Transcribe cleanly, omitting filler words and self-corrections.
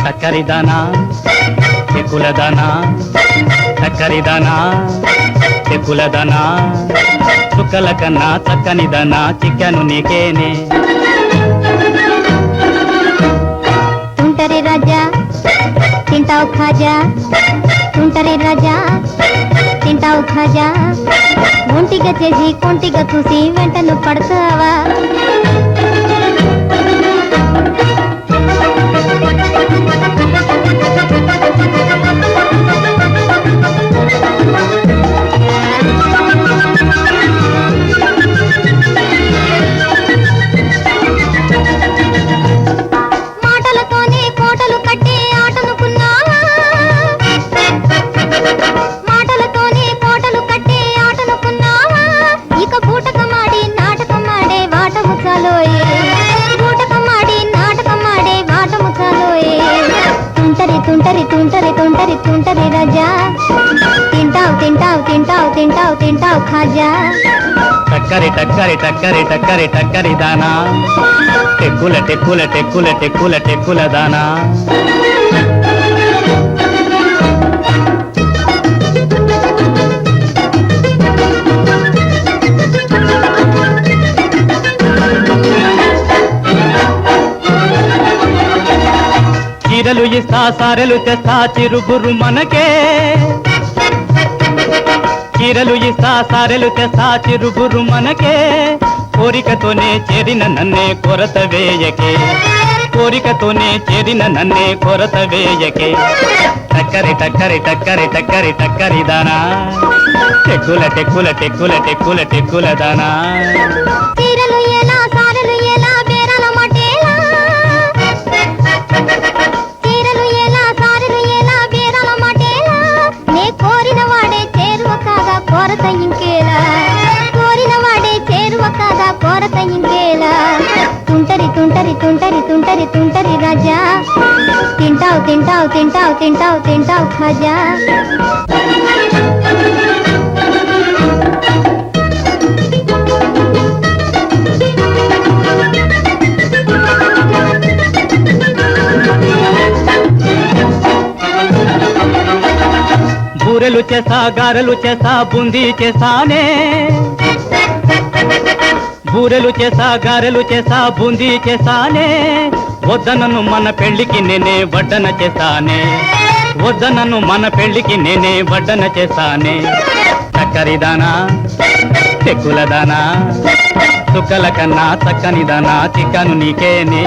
చక్కరిదానా చెక్కులదానా చక్కరిదానా చెక్కులదానా చుక్కల కన్నా చక్కనిదానా చిక్కాను నీకేనే తుంటరి రాజా తింటావు ఖాజా తుంటరి రాజా తింటావు ఖాజా ఒంటిగా చేసి కొంటిగా చూసి వెంటను పడతావా మాటలతోనే కోటలు కట్టే ఆటనుకున్నావా మాటలతోనే కోటలు కట్టే ఆటనుకున్నావా ఇక బూటకమాడి నాటకమాడే వాటము చాలోయే బూటకమాడి నాటకమాడే వాటము చాలోయే తుంటరి తుంటరి తుంటరి తుంటరి తుంటరి రాజా తింటావు తింటావు తింటావు తింటావు తింటావు ఖాజా టక్కరి టక్కరి టక్కరి టక్కరి టక్కరి దానా టెక్కుల టెక్కుల టెక్కుల టెక్కుల టెక్కుల దానా చీరలు ఇస్తా సారెలు తెస్తా చిరుగురు మనకే చీరలు ఇస్తా సారెలు తెస్తా చిరుగురు మనకే కోరికతోనే చేరిన నన్నే కొరత వేయకే కోరికతోనే చేరిన నన్నే కొరత వేయకే టక్కరి టక్కరి టక్కరి టక్కరి టక్కరి దానా టెక్కుల టెక్కుల టెక్కుల టెక్కుల టెక్కుల దానా చీరలు ఎలా సారెలు ఎలా బేరాల మటేలా చీరలు ఎలా సారెలు ఎలా బేరాల మటేలా నే కోరిన వాడే చేరువ కాగా కొరత ఇంకేలా కోరిన వాడే చేరువ కాగా కొరత ఇంకేలా తుంటరి తుంటరి తుంటరి తుంటరి తుంటరి రాజా తింటావు తింటావు తింటావు తింటావు తింటావు ఖాజా బూరెలు చేసా గారెలు చేసా బూందీ చేసానే బూరెలు చేసా గారెలు చేసా బూందీ చేసానే వద్దనను మన పెళ్లికి నేనే వడ్డన చేసానే వద్దనను మన పెళ్లికి నేనే వడ్డన చేసానే చక్కరిదానా చెక్కులదానా చుక్కల కన్నా చక్కనిదానా చిక్కను నీకేనే